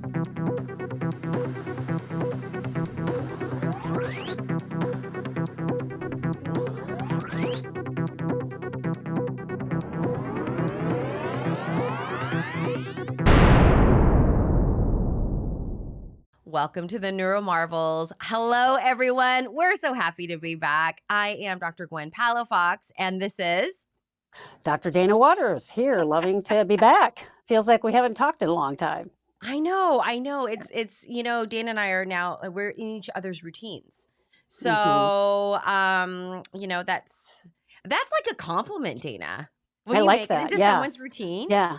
Welcome to the NeuroMarvels. Hello, everyone. We're so happy to be back. I am Dr. Gwen Palafox, and this is Dr. Dana Waters here, loving to be back. Feels like we haven't talked in a long time. I know. It's Dana and I are now, we're in each other's routines. So, that's like a compliment, Dana. When I you like make that. it into Yeah. someone's routine. Yeah.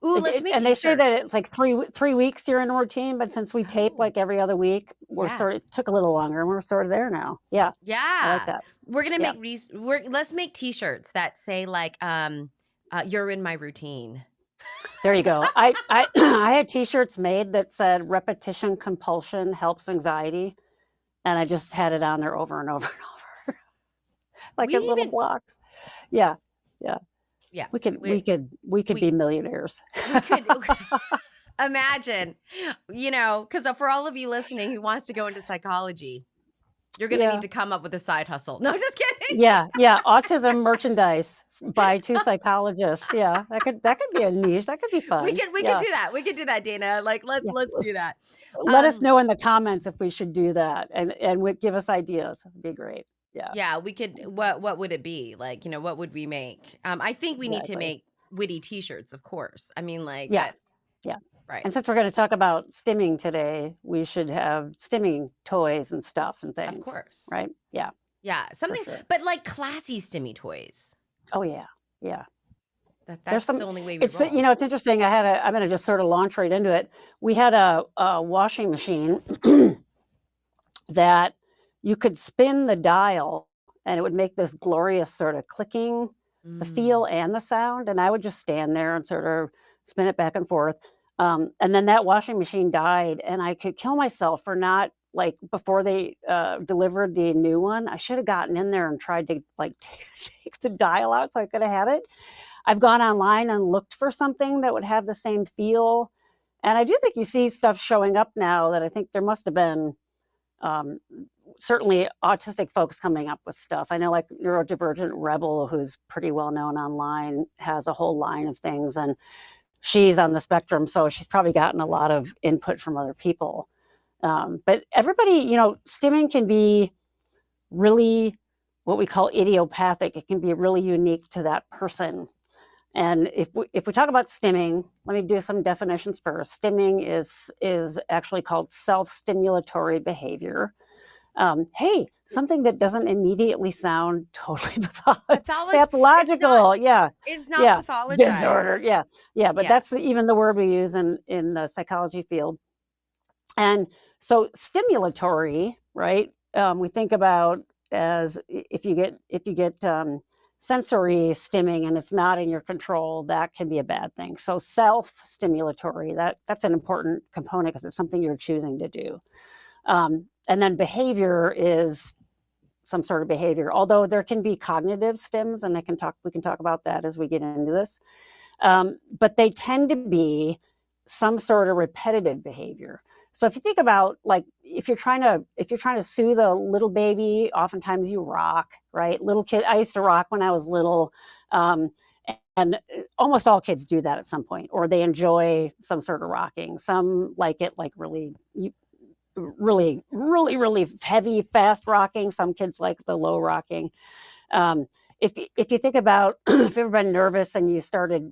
Ooh, let's make and t-shirts. They say that it's like three weeks you're in a routine, but since we tape like every other week, it took a little longer and we're sort of there now. Yeah. I like that. We're going to let's make t-shirts that say like, you're in my routine. There you go. I had t-shirts made that said repetition compulsion helps anxiety. And I just had it on there over and over and over. Like in little blocks. Yeah. We could be millionaires. We could imagine, because for all of you listening who wants to go into psychology, you're going to need to come up with a side hustle. No, just kidding. Yeah. Autism merchandise by two psychologists. Yeah, that could be a niche. That could be fun. We could do that. We could do that, Dana. Like let's do that. Let us know in the comments if we should do that, and give us ideas. It'd be great. Yeah, we could. What would it be like? What would we make? I think we need to make witty t-shirts, of course. I mean, like, yeah. Right. And since we're going to talk about stimming today, we should have stimming toys and stuff and things. Of course. Right? Yeah. Something, but like classy stimmy toys. Oh yeah. That's the only way we roll. It's interesting. I'm going to just sort of launch right into it. We had a washing machine that you could spin the dial and it would make this glorious sort of clicking, the feel and the sound. And I would just stand there and sort of spin it back and forth. And then that washing machine died and I could kill myself for not, like, before they delivered the new one, I should have gotten in there and tried to take the dial out so I could have had it. I've gone online and looked for something that would have the same feel. And I do think you see stuff showing up now that I think there must have been certainly autistic folks coming up with stuff. I know like NEURODIVERGENT Rebel, who's pretty well known online, has a whole line of things. And she's on the spectrum, so she's probably gotten a lot of input from other people. But everybody, stimming can be really what we call idiopathic. It can be really unique to that person. And if we talk about stimming, let me do some definitions first. Stimming is actually called self-stimulatory behavior. Something that doesn't immediately sound totally pathological. It's not pathologized. Disorder. Yeah. But that's even the word we use in the psychology field. And so stimulatory, right? We think about as if you get sensory stimming and it's not in your control, that can be a bad thing. So self-stimulatory, that's an important component because it's something you're choosing to do. And then behavior is some sort of behavior, although there can be cognitive stims, and we can talk about that as we get into this. But they tend to be some sort of repetitive behavior. So if you think about, like, if you're trying to soothe a little baby, oftentimes you rock, right? Little kid, I used to rock when I was little, and almost all kids do that at some point, or they enjoy some sort of rocking. Some like it like really heavy, fast rocking. Some kids like the low rocking. If you think about if you've ever been nervous and you started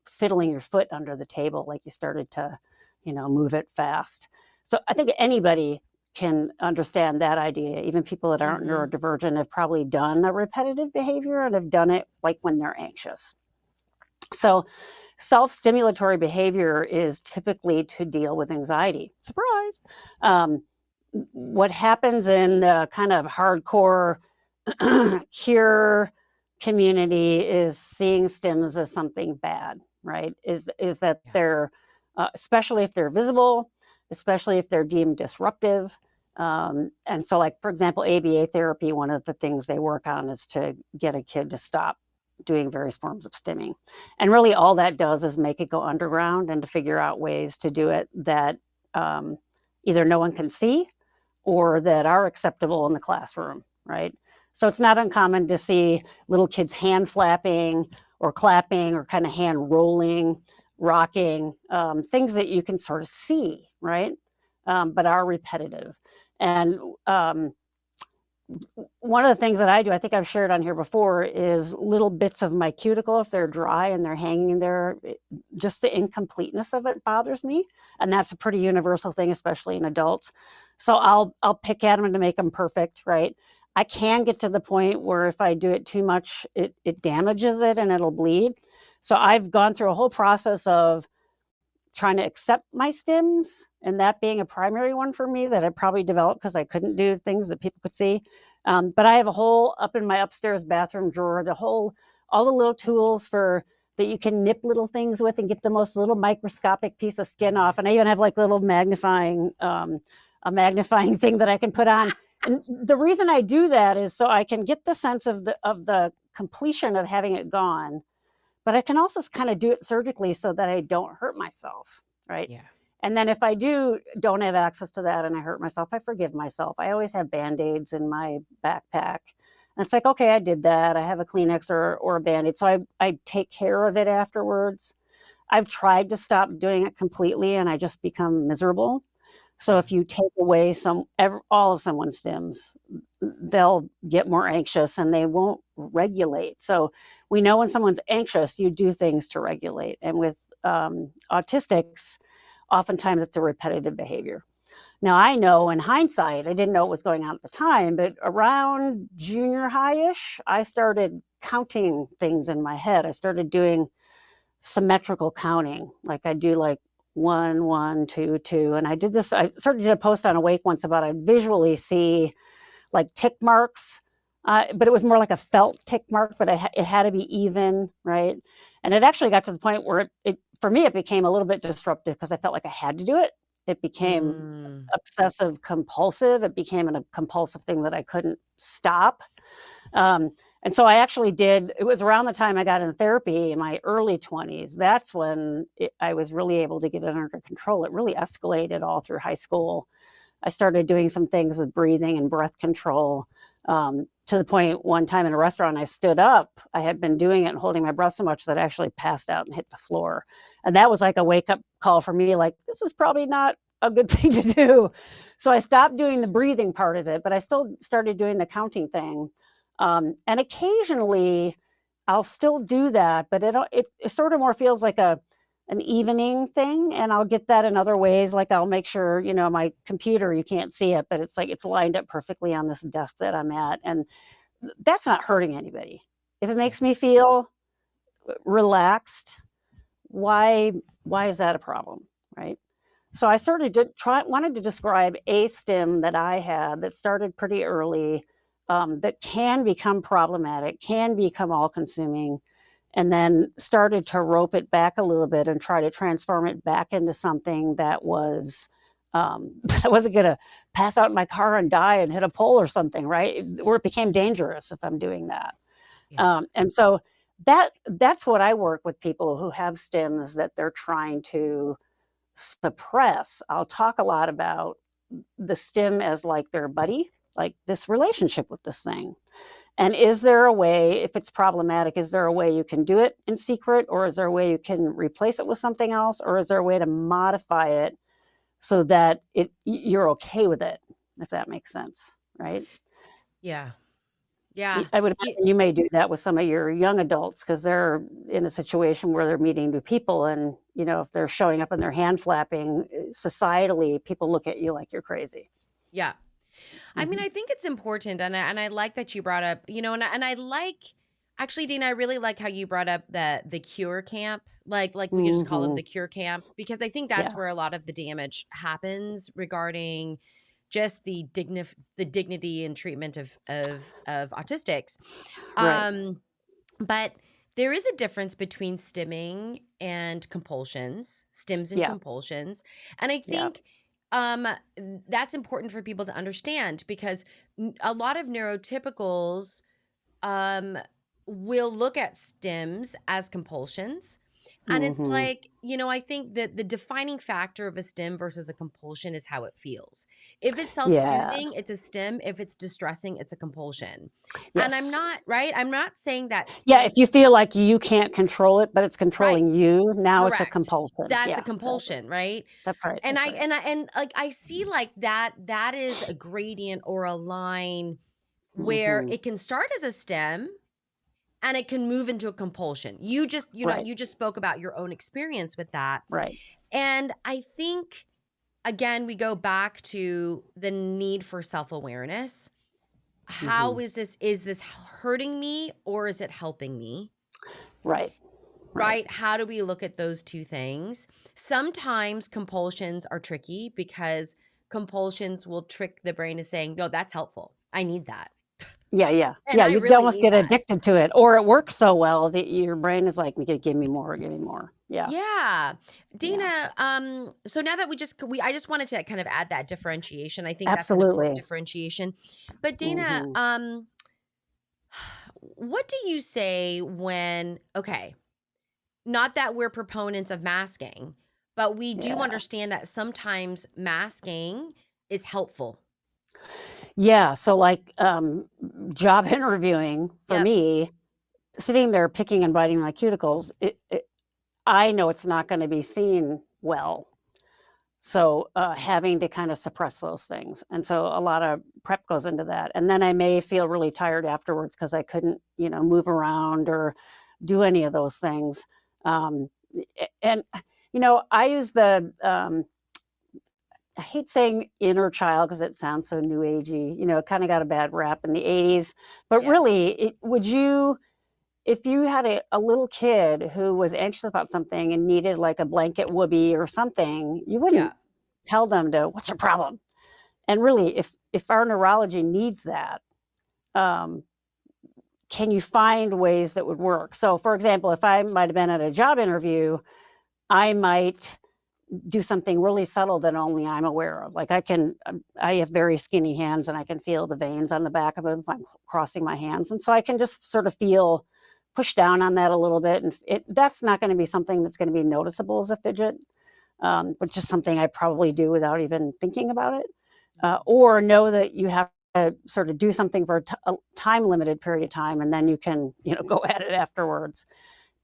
fiddling your foot under the table, like you started to move it fast. So I think anybody can understand that idea. Even people that aren't neurodivergent have probably done a repetitive behavior and have done it like when they're anxious. So self-stimulatory behavior is typically to deal with anxiety. Surprise. What happens in the kind of hardcore cure community is seeing stims as something bad, right? Is that they're especially if they're visible, especially if they're deemed disruptive. And so, like, for example, ABA therapy, one of the things they work on is to get a kid to stop doing various forms of stimming. And really all that does is make it go underground and to figure out ways to do it that either no one can see or that are acceptable in the classroom, right? So it's not uncommon to see little kids hand flapping or clapping or kind of hand rolling, rocking, things that you can sort of see, right? But are repetitive. And one of the things that I do, I think I've shared on here before, is little bits of my cuticle, if they're dry and they're hanging there, just the incompleteness of it bothers me. And that's a pretty universal thing, especially in adults. So I'll pick at them to make them perfect, right? I can get to the point where if I do it too much, it damages it and it'll bleed. So I've gone through a whole process of trying to accept my stims, and that being a primary one for me that I probably developed because I couldn't do things that people could see. But I have a whole up in my upstairs bathroom drawer, all the little tools for that you can nip little things with and get the most little microscopic piece of skin off. And I even have like little a magnifying thing that I can put on. And the reason I do that is so I can get the sense of the completion of having it gone, but I can also kind of do it surgically so that I don't hurt myself, right? Yeah. And then if I don't have access to that and I hurt myself, I forgive myself. I always have Band-Aids in my backpack. And it's like, okay, I did that. I have a Kleenex or a Band-Aid. So I take care of it afterwards. I've tried to stop doing it completely and I just become miserable. So if you take away all of someone's stims, they'll get more anxious and they won't regulate. So we know when someone's anxious, you do things to regulate. And with autistics, oftentimes it's a repetitive behavior. Now, I know in hindsight, I didn't know what was going on at the time, but around junior high-ish, I started counting things in my head. I started doing symmetrical counting. Like I do like 1, 1, 2, 2. And I started to post on Awake once about I visually see like tick marks, but it was more like a felt tick mark, but it had to be even, right? And it actually got to the point where for me, it became a little bit disruptive because I felt like I had to do it. It became obsessive compulsive. It became a compulsive thing that I couldn't stop. And so I actually it was around the time I got in therapy in my early 20s. That's when I was really able to get it under control. It really escalated all through high school. I started doing some things with breathing and breath control, to the point one time in a restaurant, I stood up. I had been doing it and holding my breath so much that I actually passed out and hit the floor. And that was like a wake up call for me, like, this is probably not a good thing to do. So I stopped doing the breathing part of it, but I still started doing the counting thing. And occasionally I'll still do that, but it sort of more feels like an evening thing, and I'll get that in other ways. Like I'll make sure, my computer, you can't see it, but it's like it's lined up perfectly on this desk that I'm at. And that's not hurting anybody. If it makes me feel relaxed, why is that a problem, right? So I wanted to describe a stim that I had that started pretty early, that can become problematic, can become all-consuming, and then started to rope it back a little bit and try to transform it back into something that was I wasn't going to pass out in my car and die and hit a pole or something, right? Where it became dangerous if I'm doing that. Yeah. And so that's what I work with people who have stims that they're trying to suppress. I'll talk a lot about the stim as like their buddy, like this relationship with this thing. And is there a way, if it's problematic, is there a way you can do it in secret, or is there a way you can replace it with something else, or is there a way to modify it so that you're okay with it, if that makes sense, right? Yeah. Yeah. I would imagine you may do that with some of your young adults because they're in a situation where they're meeting new people, and if they're showing up and they're hand flapping, societally, people look at you like you're crazy. Yeah. I mean, I think it's important, and I like that you brought up, and I like, actually, Dina, I really like how you brought up the cure camp, like we could just call it the cure camp, because I think that's where a lot of the damage happens regarding just the dignity and treatment of autistics. Right. But there is a difference between stimming and compulsions, stims and Yeah. compulsions, and I Yeah. think that's important for people to understand, because a lot of neurotypicals will look at stims as compulsions. And it's Mm-hmm. like, I think that the defining factor of a stim versus a compulsion is how it feels. If it's Yeah. self-soothing, it's a stim. If it's distressing, it's a compulsion. And I'm Yes. not, right? I'm not saying that Yeah, stims, if you feel like you can't control it, but it's right? controlling you, now it's a Correct. compulsion. That's a Yeah, exactly. compulsion, right? That's right. And That's I right. and like I see like that is a gradient or a line where Mm-hmm. it can start as a stem and it can move into a compulsion. Right. You just spoke about your own experience with that. Right. And I think again we go back to the need for self-awareness. Mm-hmm. How is this hurting me or is it helping me? Right. Right. Right? How do we look at those two things? Sometimes compulsions are tricky because compulsions will trick the brain to saying, "No, that's helpful. I need that." Yeah, yeah. And Yeah, I you really almost need get that. addicted to it, or it works so well that your brain is like, Give me more, give me more." Yeah. Yeah. Yeah. Dana, so now that I just wanted to kind of add that differentiation. I think that's an important Absolutely. differentiation. But Dana, Mm-hmm. what do you say when, okay, not that we're proponents of masking, but we do Yeah. understand that sometimes masking is helpful. Yeah. So like job interviewing for Yep. me, sitting there picking and biting my cuticles, I know it's not going to be seen well. So having to kind of suppress those things. And so a lot of prep goes into that. And then I may feel really tired afterwards because I couldn't, move around or do any of those things. Um, and, I use I hate saying inner child because it sounds so new agey, it kind of got a bad rap in the 80s. But Yeah. really, if you had a little kid who was anxious about something and needed like a blanket whoopee or something, you Yeah. wouldn't tell them to, what's your problem? And really, if our neurology needs that, um, can you find ways that would work? So, for example, if I might have been at a job interview, I might do something really subtle that only I'm aware of. Like I have very skinny hands and I can feel the veins on the back of them if I'm crossing my hands. And so I can just sort of feel push down on that a little bit. And that's not going to be something that's going to be noticeable as a fidget, but just something I probably do without even thinking about it. Or know that you have to sort of do something for a time limited period of time and then you can, go at it afterwards.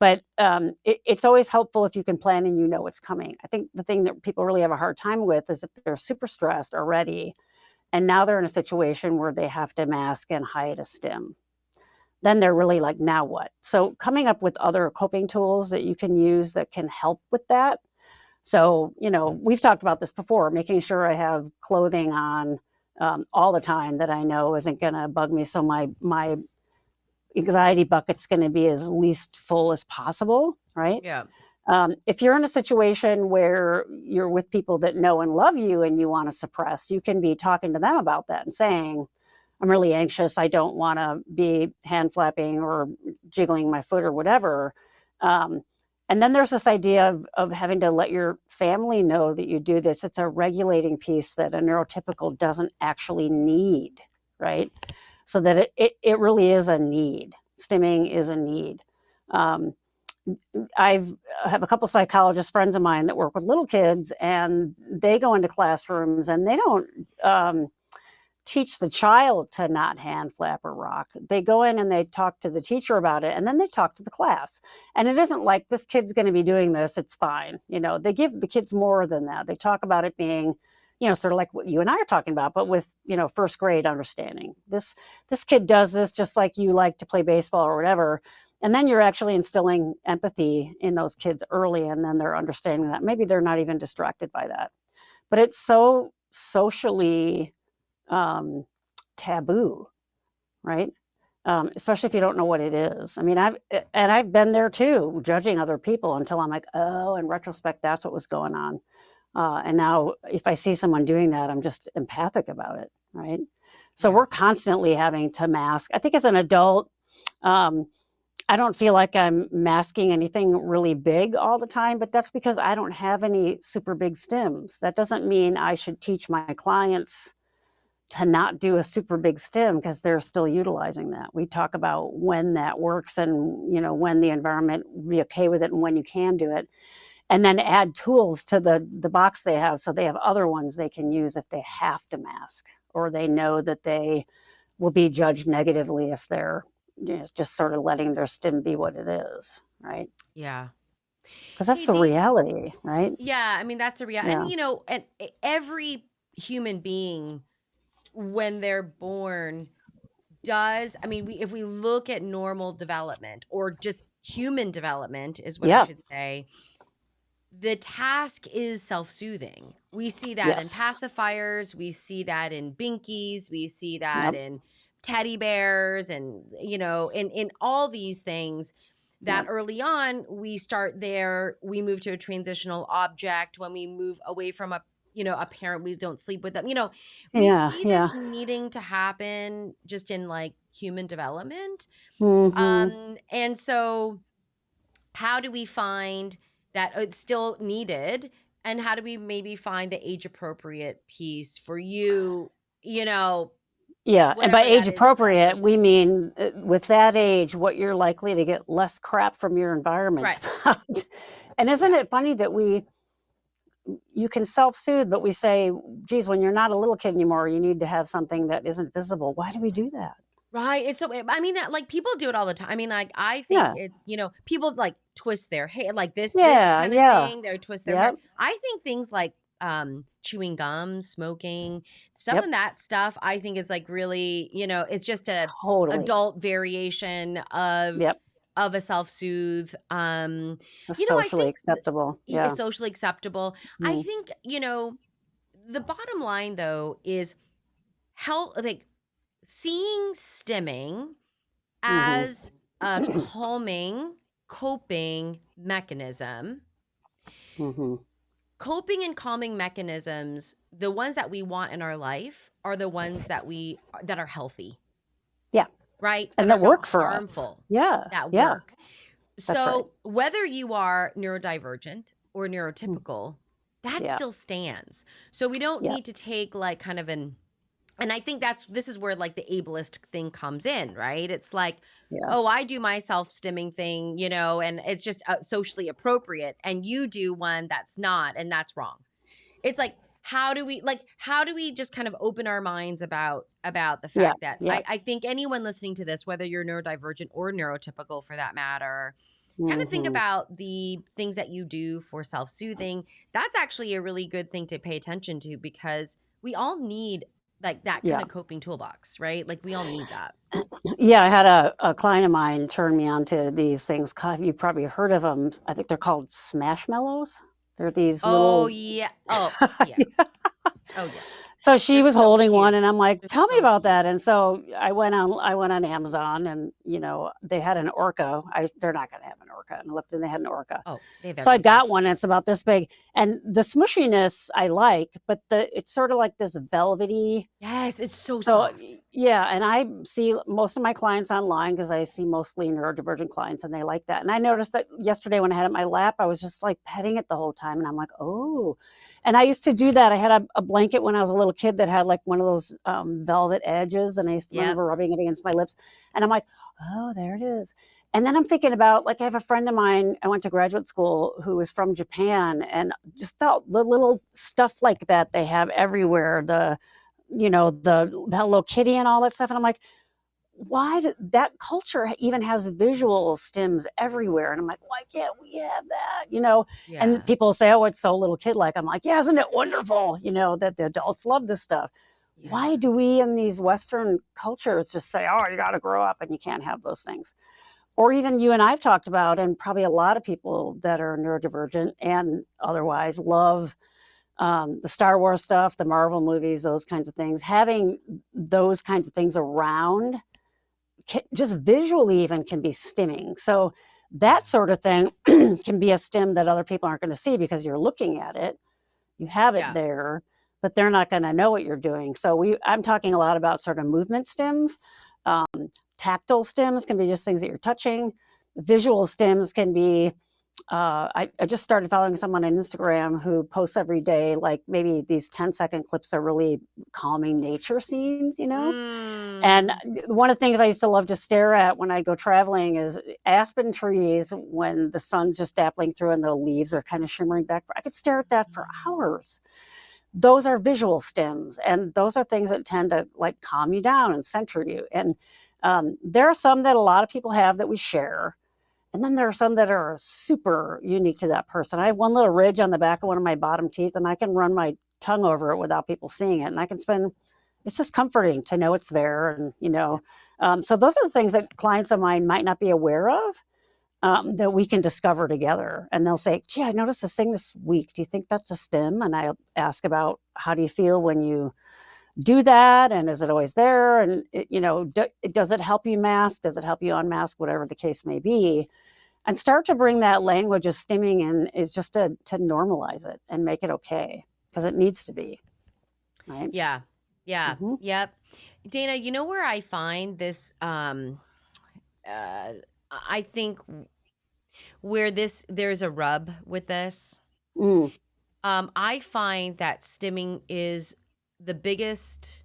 But it's always helpful if you can plan and what's coming. I think the thing that people really have a hard time with is if they're super stressed already, and now they're in a situation where they have to mask and hide a stim. Then they're really like, now what? So coming up with other coping tools that you can use that can help with that. So, we've talked about this before, making sure I have clothing on all the time that I know isn't going to bug me. So my anxiety bucket's going to be as least full as possible, right? Yeah. If you're in a situation where you're with people that know and love you and you want to suppress, you can be talking to them about that and saying, I'm really anxious. I don't want to be hand flapping or jiggling my foot or whatever. Um, and then there's this idea of having to let your family know that you do this. It's a regulating piece that a neurotypical doesn't actually need, right? So that it really is a need. Stimming is a need. Um, I have a couple psychologist friends of mine that work with little kids, and they go into classrooms and they don't teach the child to not hand flap or rock. They go in and they talk to the teacher about it, and then they talk to the class. And it isn't like this kid's going to be doing this, it's fine. They give the kids more than that. They talk about it being, sort of like what you and I are talking about, but with, first grade understanding. This kid does this just like you like to play baseball or whatever. And then you're actually instilling empathy in those kids early, and then they're understanding that maybe they're not even distracted by that. But it's so socially um, taboo, right? Especially if you don't know what it is. I mean, I've been there too, judging other people until I'm like, oh, in retrospect, that's what was going on. And now, if I see someone doing that, I'm just empathic about it, right? So Yeah. we're constantly having to mask. I think as an adult, um, I don't feel like I'm masking anything really big all the time, but that's because I don't have any super big stims. That doesn't mean I should teach my clients to not do a super big stim because they're still utilizing that. We talk about when that works and, you know, when the environment will be okay with it and when you can do it. And then add tools to the box they have, so they have other ones they can use if they have to mask, or they know that they will be judged negatively if they're, you know, just sort of letting their stim be what it is, right? Yeah. Because Hey, that's the reality, right? yeah, I mean, that's a reality. Yeah. And, you know, and every human being, when they're born, does, I mean, if we look at normal development or just human development, is what I Yeah. should say, the task is self-soothing. We see that in Yes. pacifiers, we see that in binkies, we see that Yep. in teddy bears, and, you know, in all these things that Yep. early on we start there, we move to a transitional object. When we move away from a, you know, a parent, we don't sleep with them, you know, we Yeah. see Yeah. this needing to happen just in like human development. Mm-hmm. And so how do we find that it's still needed, and how do we maybe find the age appropriate piece for you, you know, Yeah, and by whatever age that is for that appropriate, we person. mean with that age, what you're likely to get less crap from your environment Right. about. And isn't Yeah. it funny that you can self-soothe, but we say, geez, when you're not a little kid anymore, you need to have something that isn't visible. Why do we do that? Right. It's so, I mean, like people do it all the time. I mean, like I think Yeah, it's, you know, people like twist their hair, like this yeah, kind of yeah, thing. They twist their hair. yep, I think things like chewing gum, smoking, stuff yep, and that stuff, I think is like really, you know, it's just a totally. adult variation Yep, of a self-soothe. it's You know, I socially think acceptable. is Yeah. socially acceptable. I Mm, think, you know, the bottom line though is help, like seeing stimming mm-hmm. as a calming, coping mechanism. Mm-hmm. Coping and calming mechanisms, the ones that we want in our life are the ones that are healthy, Yeah, right? and That are that not work for us. harmful, Yeah, that yeah, work. that's right. So, whether you are neurodivergent or Mm, neurotypical, that yeah, still stands. So, we don't yeah, need to take like kind of an, and I think this is where like the ableist thing comes in, right? It's like, yeah. oh, I do my self-stimming thing, you know, and it's just socially appropriate, and you do one that's not, and that's wrong. It's like, how do we just kind of open our minds about the Yeah, fact that yeah. I think anyone listening to this, whether you're neurodivergent or neurotypical for that matter, kind of think Mhm. about the things that you do for self-soothing. That's actually a really good thing to pay attention to, because we all need like that kind Yeah. of coping toolbox, right? Like we all need that. Yeah, I had a client of mine turn me on to these things you've probably heard of them. I think they're called smashmallows. They're these Oh little yeah. Oh yeah. Oh yeah. So she They're was so holding one cute. and I'm like, They're "Tell me so about cute. that." And so I went on Amazon and, you know, they had an orca. They're not gonna have an orca. And I looked and they had an orca. Oh, they have So I everything. got one, it's about this big. And the smushiness I like, but it's sort of like this velvety. Yes, it's so So, soft. yeah, and I see most of my clients online because I see mostly neurodivergent clients and they like that. And I noticed that yesterday when I had it in my lap, I was just like petting it the whole time. And I'm like, oh. And I used to do that. I had a blanket when I was a little kid that had like one of those velvet edges. And I used to Yep. remember rubbing it against my lips. And I'm like, oh, there it is. And then I'm thinking about, like, I have a friend of mine, I went to graduate school, who was from Japan, and just the little stuff like that they have everywhere. The Hello Kitty and all that stuff. And I'm like, why did that culture even has visual stims everywhere? And I'm like, why can't we have that? And Yeah. people say, oh, it's so little kid like. I'm like, yeah, isn't it wonderful? That the adults love this stuff. Yeah. Why do we in these Western cultures just say, oh, you got to grow up and you can't have those things? Or even you and I've talked about, and probably a lot of people that are neurodivergent and otherwise love the Star Wars stuff, the Marvel movies, those kinds of things. Having those kinds of things around, just visually even, can be stimming. So that sort of thing can be a stim that other people aren't going to see because you're looking at it, you have it Yeah. there, but they're not going to know what you're doing. So I'm talking a lot about sort of movement stims. Um, Tactile stims can be just things that you're touching. Visual stims can be I just started following someone on Instagram who posts every day, like maybe these 10-second clips are really calming nature scenes, you know? And one of the things I used to love to stare at when I go traveling is aspen trees when the sun's just dappling through and the leaves are kind of shimmering back. I could stare at that for hours. Those are visual stims, and those are things that tend to like calm you down and center you. And there are some that a lot of people have that we share. And then there are some that are super unique to that person. I have one little ridge on the back of one of my bottom teeth, and I can run my tongue over it without people seeing it. And I can spend, it's just comforting to know it's there. And, you know, so those are the things that clients of mine might not be aware of, that we can discover together. And they'll say, gee, I noticed this thing this week. Do you think that's a stim? And I ask about, how do you feel when you do that, and is it always there, and you know, does it help you mask, does it help you unmask, whatever the case may be, and start to bring that language of stimming in, is just to normalize it and make it okay, because it needs to be, right? Yeah. Yep. Dana, you know where I find this, I think where there's a rub with this, I find that stimming is the biggest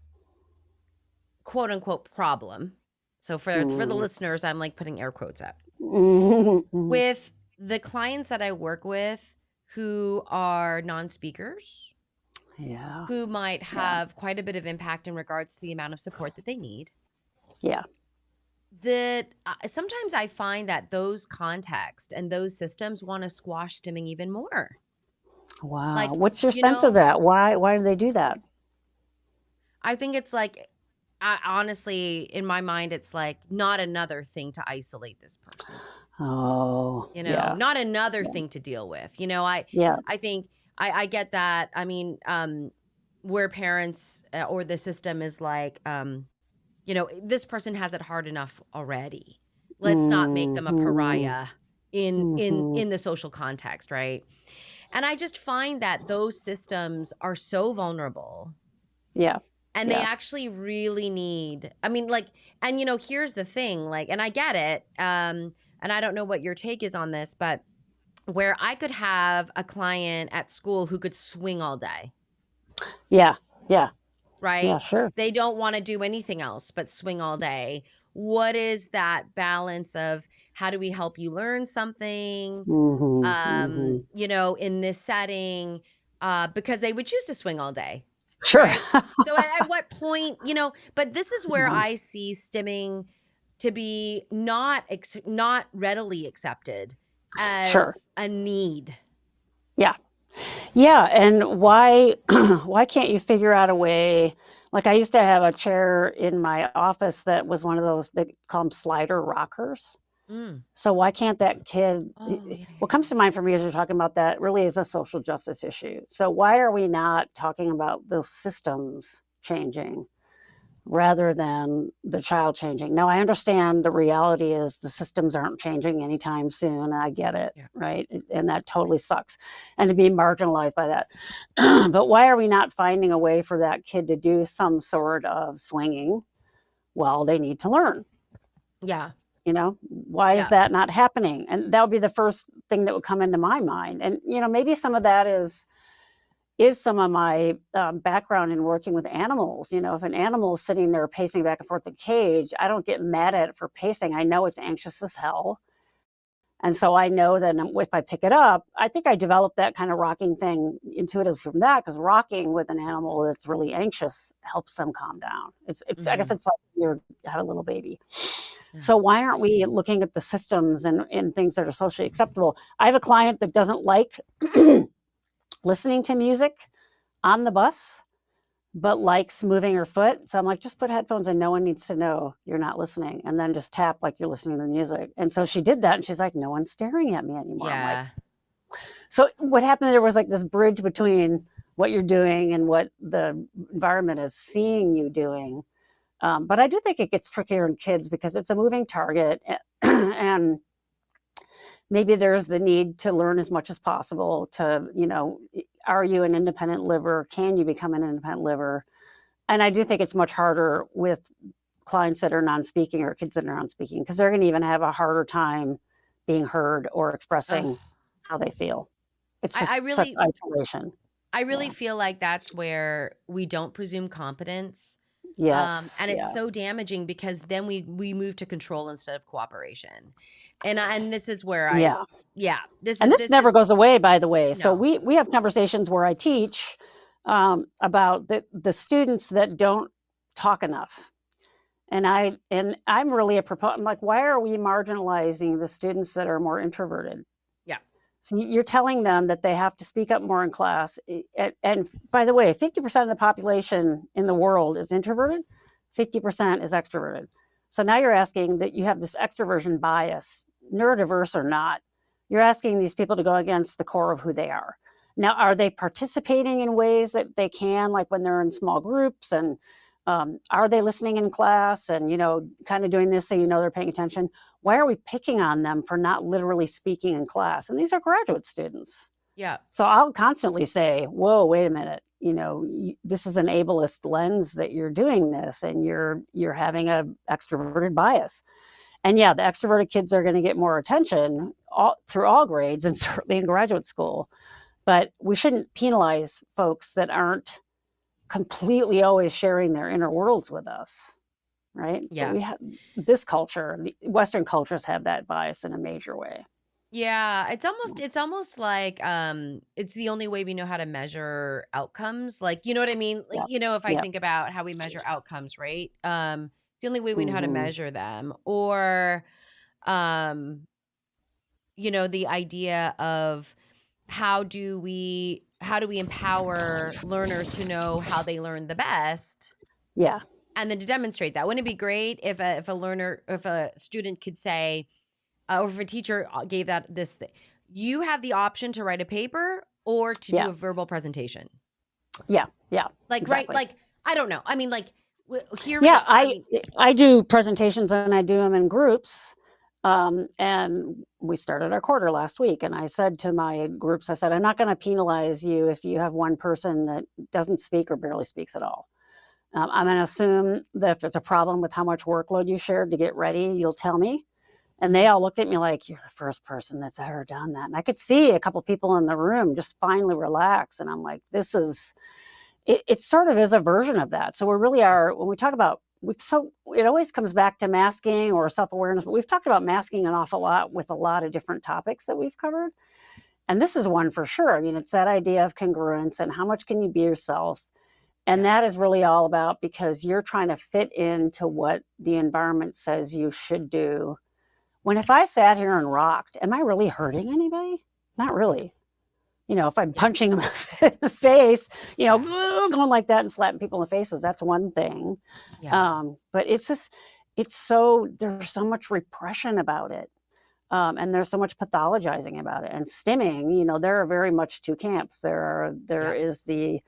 quote unquote problem. So for the listeners, I'm like putting air quotes up. With the clients that I work with who are non-speakers, who might have quite a bit of impact in regards to the amount of support that they need. That sometimes I find that those contexts and those systems want to squash stimming even more. Wow. Like, what's your sense of that? Why do they do that? I think it's like, honestly, in my mind, it's like not another thing to isolate this person. Oh, you know, not another thing to deal with. You know, I think I get that. I mean, where parents or the system is like, you know, this person has it hard enough already. Let's not make them a pariah in the social context, right? And I just find that those systems are so vulnerable. And they actually really need, I mean, like, and you know, here's the thing, like, and I get it, and I don't know what your take is on this, but where I could have a client at school who could swing all day. Right? Yeah, sure. They don't want to do anything else but swing all day. What is that balance of how do we help you learn something, you know, in this setting, because they would choose to swing all day. Sure. Right? So at what point, you know, but this is where I see stimming to be not readily accepted as a need. Yeah. And why can't you figure out a way? Like, I used to have a chair in my office that was one of those, they call them slider rockers. So why can't that kid, what comes to mind for me as you're talking about that really is a social justice issue. So why are we not talking about those systems changing rather than the child changing? Now, I understand the reality is the systems aren't changing anytime soon. I get it, right? And that totally sucks. And to be marginalized by that. But why are we not finding a way for that kid to do some sort of swinging while they need to learn? You know, why is that not happening? And that would be the first thing that would come into my mind. And, you know, maybe some of that is some of my background in working with animals. You know, if an animal is sitting there pacing back and forth in a cage, I don't get mad at it for pacing. I know it's anxious as hell. And so I know that if I pick it up, I think I developed that kind of rocking thing intuitively from that, because rocking with an animal that's really anxious helps them calm down. It's I guess it's like you have a little baby. So why aren't we looking at the systems and things that are socially acceptable? I have a client that doesn't like listening to music on the bus, but likes moving her foot. So I'm like, just put headphones in. No one needs to know you're not listening. And then just tap like you're listening to the music. And so she did that. And she's like, no one's staring at me anymore. I'm like, so what happened there was like this bridge between what you're doing and what the environment is seeing you doing. But I do think it gets trickier in kids because it's a moving target. And maybe there's the need to learn as much as possible to, you know, are you an independent liver? Can you become an independent liver? And I do think it's much harder with clients that are non-speaking or kids that are non-speaking, because they're going to even have a harder time being heard or expressing how they feel. It's I just such really isolation. I Yeah. really feel like that's where we don't presume competence. Yes. And it's Yeah. so damaging because then we move to control instead of cooperation. And this is where I Yeah. yeah, And this this never goes is away, by the way. So no. we have conversations where I teach about the students that don't talk enough. And I'm really a proponent. I'm like, why are we marginalizing the students that are more introverted? Yeah. So you're telling them that they have to speak up more in class. And by the way, 50% of the population in the world is introverted, 50% is extroverted. So now you're asking that you have this extroversion bias, neurodiverse or not. You're asking these people to go against the core of who they are. Now, are they participating in ways that they can, like when they're in small groups, and are they listening in class and, kind of doing this so they're paying attention? Why are we picking on them for not literally speaking in class? And these are graduate students. Yeah. So I'll constantly say, whoa, wait a minute. This is an ableist lens that you're doing this, and you're having a extroverted bias. And yeah, the extroverted kids are going to get more attention through all grades, and certainly in graduate school. But we shouldn't penalize folks that aren't completely always sharing their inner worlds with us. Right. But Yeah. we have this culture, the Western cultures have that bias in a major way. Yeah, it's almost like it's the only way we know how to measure outcomes. Like, you know what I mean? Like, Yeah. if I Yeah. think about how we measure outcomes, right? It's the only way we know how to Mm-hmm. measure them. Or um, the idea of how do we empower learners to know how they learn the best Yeah. and then to demonstrate that. Wouldn't it be great if a student could say, or if a teacher gave this thing, you have the option to write a paper or to do Yeah. a verbal presentation. Yeah. Yeah. Like, right? Exactly. Like, I don't know. I mean, like, here we Yeah. go. I mean, I do presentations, and I do them in groups. And we started our quarter last week, and I said to my groups, I said, I'm not going to penalize you if you have one person that doesn't speak or barely speaks at all. I'm going to assume that if there's a problem with how much workload you shared to get ready, you'll tell me. And they all looked at me like, you're the first person that's ever done that. And I could see a couple people in the room just finally relax. And I'm like, it sort of is a version of that. So we really are, when we talk about, it always comes back to masking or self-awareness, but we've talked about masking an awful lot with a lot of different topics that we've covered. And this is one for sure. I mean, it's that idea of congruence and how much can you be yourself. And that is really all about, because you're trying to fit into what the environment says you should do. When if I sat here and rocked, am I really hurting anybody? Not really. If I'm punching them in the face, going like that and slapping people in the faces, that's one thing. yeah. But there's so much repression about it. And there's so much pathologizing about it. And stimming, there are very much two camps. There is the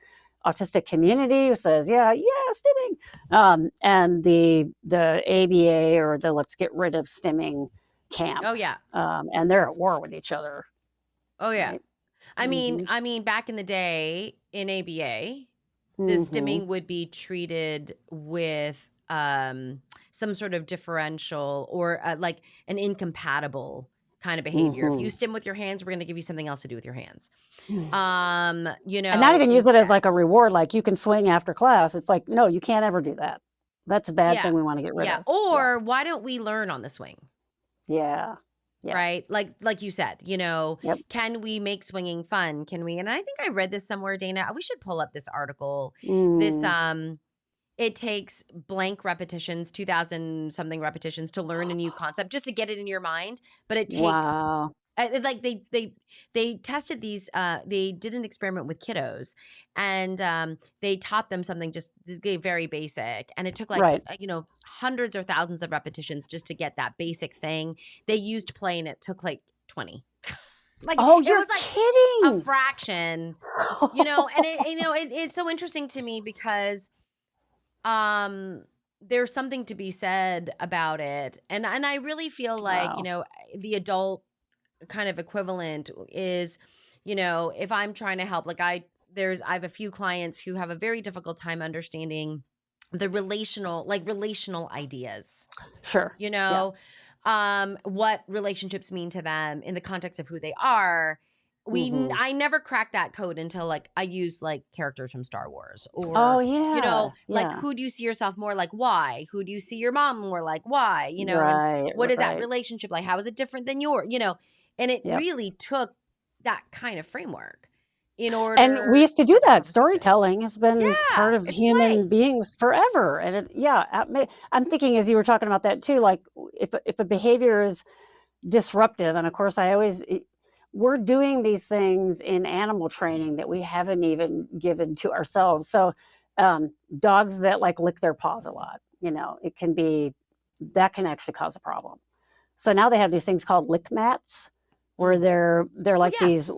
autistic community who says, yeah, stimming, and the ABA, or the let's get rid of stimming camp. Oh, yeah. And they're at war with each other. Oh, yeah. Right? I mean, Mm-hmm. back in the day in ABA, the Mm-hmm. stimming would be treated with some sort of differential or like an incompatible kind of behavior. If you Mm-hmm. stim with your hands, we're going to give you something else to do with your hands. And not even use it as Instead. like a reward, like you can swing after class. It's like, no, you can't ever do that. That's a bad Yeah. thing we want to get rid Yeah. of. Or why don't we learn on the swing? Yeah. Yeah. Right? Like you said, Yep. can we make swinging fun? Can we? And I think I read this somewhere, Dana. We should pull up this article. This it takes blank repetitions, 2,000 something repetitions to learn a new concept, just to get it in your mind. But it takes Wow. like they tested these. They did an experiment with kiddos, and they taught them something just very basic, and it took like Right. hundreds or thousands of repetitions just to get that basic thing. They used play, and it took like 20. Like Oh, it you're was like a kidding. fraction, and it's so interesting to me because there's something to be said about it, and I really feel like Wow. the adult kind of equivalent is if I'm trying to help, like I have a few clients who have a very difficult time understanding the relational ideas, Sure. Yeah. what relationships mean to them in the context of who they are. I never cracked that code until like I used like characters from Star Wars, Oh, or yeah. like, Yeah. who do you see yourself more like? Why? Who do you see your mom more like? Why? And Right, what is that right. relationship like? How is it different than your? And it Yep. really took that kind of framework in And we order used to to do have a that. conversation. Storytelling has been Yeah, part of it's human play. beings forever. And I'm thinking as you were talking about that too, like if a behavior is disruptive, and of course we're doing these things in animal training that we haven't even given to ourselves. So dogs that like lick their paws a lot, it can be, that can actually cause a problem. So now they have these things called lick mats, where Mm. they're Oh like yeah, these,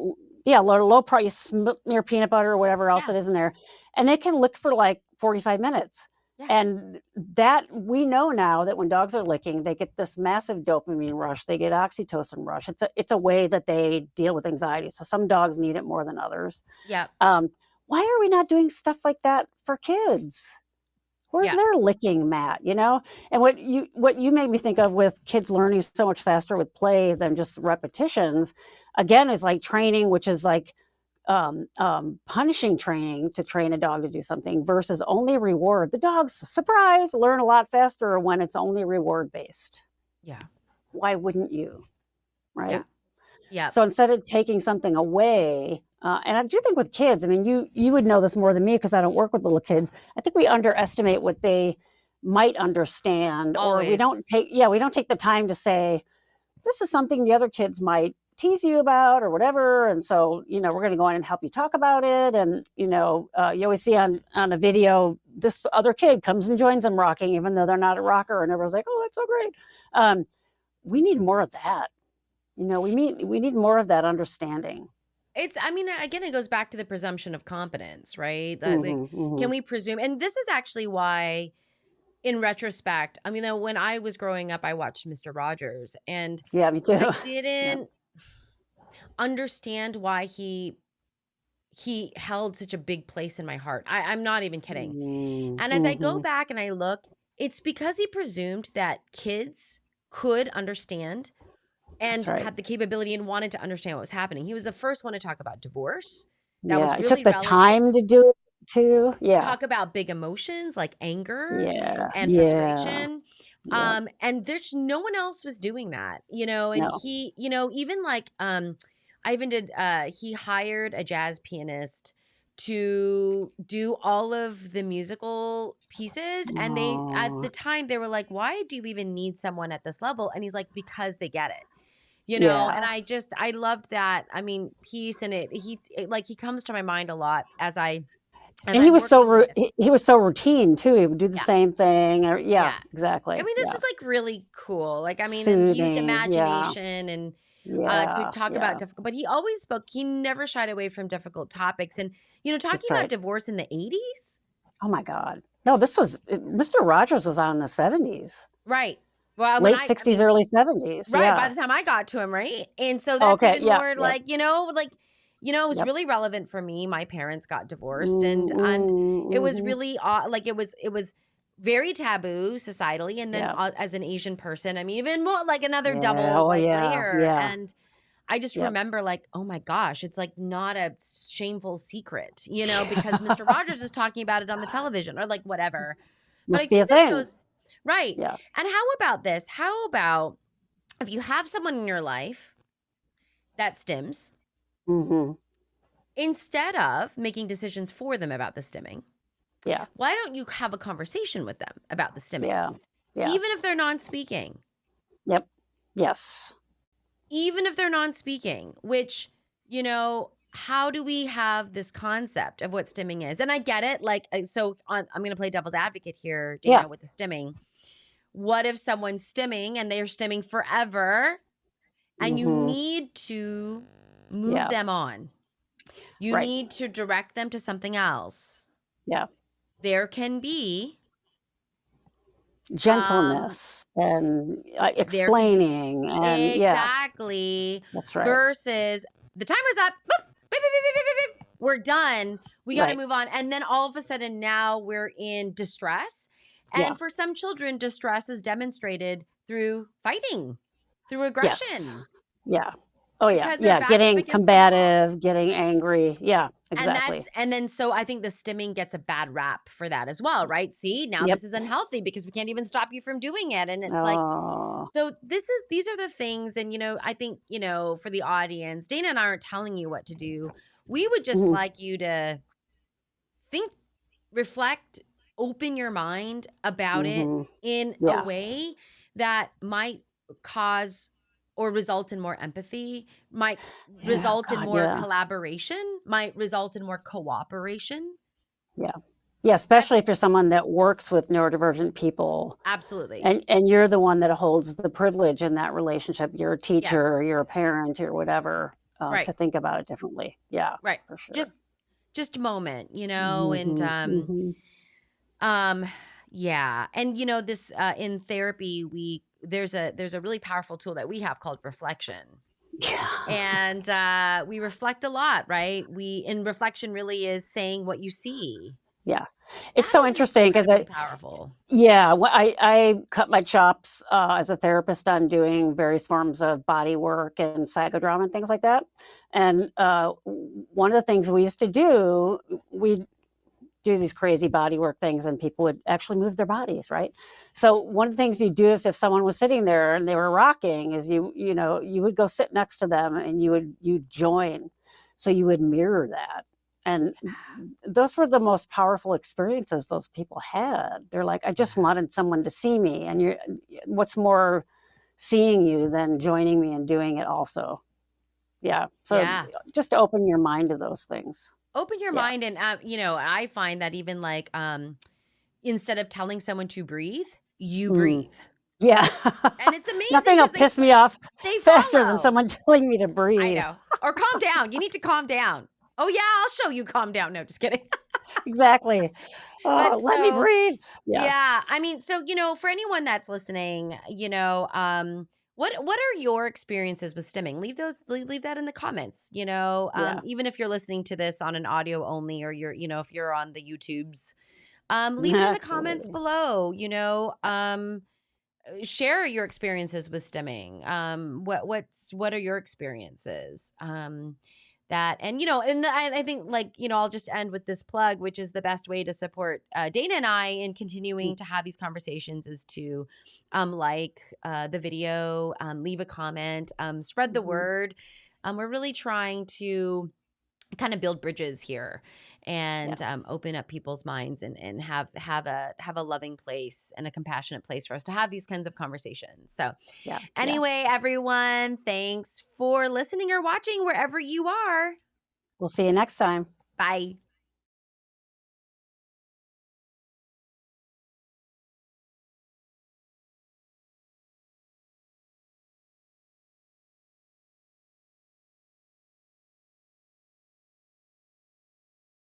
yeah, low price smear peanut butter or whatever else yeah, it is in there, and they can lick for like 45 minutes. yeah, And that, we know now that when dogs are licking, they get this massive dopamine rush, they get oxytocin rush. It's a way that they deal with anxiety. So some dogs need it more than others. yeah, Um, why are we not doing stuff like that for kids? Where's yeah. their licking mat, And what you made me think of with kids learning so much faster with play than just repetitions, again, is like training, which is like punishing training to train a dog to do something versus only reward. The dogs, surprise, learn a lot faster when it's only reward based. Yeah, Why wouldn't you? yeah, Right. yeah. So instead of taking something away, and I do think with kids, I mean, you would know this more than me because I don't work with little kids. I think we underestimate what they might understand, or Always. we don't take the time to say, this is something the other kids might tease you about or whatever. And so, we're going to go in and help you talk about it. And, you always see on a video, this other kid comes and joins them rocking, even though they're not a rocker. And everyone's like, oh, that's so great. We need more of that. We need more of that understanding. I mean, again, it goes back to the presumption of competence, right? Like, Mm-hmm, mm-hmm. can we presume? And this is actually why, in retrospect, I mean, when I was growing up, I watched Mr. Rogers, and Yeah, me too. I Yeah. didn't understand why he held such a big place in my heart. I'm not even kidding. And as I go Mm-hmm. back and I look, it's because he presumed that kids could understand That's and right. had the capability and wanted to understand what was happening. He was the first one to talk about divorce. That Yeah, was it took really the relative. time to do it too. Yeah, Talk about big emotions like anger yeah, and yeah, frustration. yeah. And there's no one else was doing that, and No. he, even like, I even did, he hired a jazz pianist to do all of the musical pieces. And they, at Oh, the time, they were like, why do you even need someone at this level? And he's like, because they get it. And yeah. I loved that. I mean, piece, and like, he comes to my mind a lot as And I'm working with. he was so routine too. He would do the Yeah. same thing. Or, yeah, Yeah. I exactly. mean, it's Yeah, just like really cool. Like, I mean, and he used soothing. Yeah, imagination and to yeah, talk about yeah. difficult, but he always spoke, he never shied away from difficult topics. And, talking That's about right. divorce in the 80s. Oh my God. No, this was Mr. Rogers was on in the 70s, Right. Well, late I 60s, mean, early 70s. right, by Yeah. the time I got to him, right? And so Oh, that's okay. even Yeah. more Yep. like, it was Yep. really relevant for me. My parents got divorced, and it was Mm-hmm. really like it was very taboo societally, and then Yeah. as an Asian person, I mean, even more like another Yeah. double Oh, like yeah. layer. Yeah. And I just Yep. remember like, oh my gosh, it's like not a shameful secret, because Mr. Rogers is talking about it on the television or like whatever. But I Must be a think this thing. goes right. Yeah. And how about this? How about if you have someone in your life that stims, Mm-hmm. instead of making decisions for them about the stimming, Yeah. why don't you have a conversation with them about the stimming? Yeah. Yeah. Even if they're non-speaking, Yep. Yes. even if they're non-speaking, which, how do we have this concept of what stimming is? And I get it. Like, I'm going to play devil's advocate here, Yeah. Dana, with the stimming. What if someone's stimming and they're stimming forever and you Mm-hmm. need to move Yeah. them on? You Right. need to direct them to something else. Yeah. There can be, um, Gentleness and there can be explaining and yeah, exactly that's right. versus the timer's up. Boop, beep, beep, beep, beep, beep, beep. We're done. We got to Right. move on. And then all of a sudden now we're in distress. Yeah. And for some children, distress is demonstrated through fighting, through Yes. aggression. Yeah. Oh, yeah. because they're Yeah. backs up Getting against a wall. combative, getting angry. Yeah, exactly. And then so I think the stimming gets a bad rap for that as well, right? See, now Yep. this is unhealthy because we can't even stop you from doing it. And it's like, Oh. so these are the things. And, I think, for the audience, Dana and I aren't telling you what to do. We would just Mhm. like you to think, reflect, open your mind about it Mhm. in a Yeah. way that might cause or result in more empathy, might Yeah. result in God, more yeah. collaboration, might result in more cooperation. Yeah. Yeah, especially That's if you're someone that works with neurodivergent people absolutely. and you're the one that holds the privilege in that relationship. You're a teacher Yes. or you're a parent or whatever, Right. to think about it differently. Yeah, Right. for sure. Just a moment, and Mhm. Mhm. um yeah. And this in therapy there's a really powerful tool that we have called reflection. Yeah. And we reflect a lot, right? And reflection really is saying what you see. Yeah. It's That so is interesting because incredibly powerful. I cut my chops, as a therapist on doing various forms of body work and psychodrama and things like that, and, one of the things we used to do, we do these crazy body work things and people would actually move their bodies, right? So one of the things you do is if someone was sitting there and they were rocking is you would go sit next to them and you join. So you would mirror that. And those were the most powerful experiences those people had. They're like, I just Yeah. wanted someone to see me. And what's more seeing you than joining me and doing it also? Yeah. So Yeah. just to open your mind to those things. Open your Yeah. mind. And I find that even like instead of telling someone to breathe, you Mm. breathe. Yeah. And it's amazing Nothing will because piss me off they faster than follow. someone telling me to I breathe. know. Or calm down. You need to calm down. Oh yeah, I'll show you calm down. No, just kidding. Exactly. "Oh, But let me so breathe." Yeah, yeah, I mean, so for anyone that's listening, what are your experiences with stimming? Leave that in the comments. yeah. Even if you're listening to this on an audio only, or if you're on the YouTubes, leave it in the comments Absolutely. below. Share your experiences with stimming. What are your experiences? That and I think I'll just end with this plug, which is the best way to support Dana and I in Mm, continuing to have these conversations is to like the video, leave a comment, spread the mhm. word. We're really trying to kind of build bridges here Yeah, and open up people's minds and have a loving place and a compassionate place for us to have these kinds of conversations. So yeah, yeah. anyway, everyone, thanks for listening or watching wherever you are. We'll see you next time. Bye.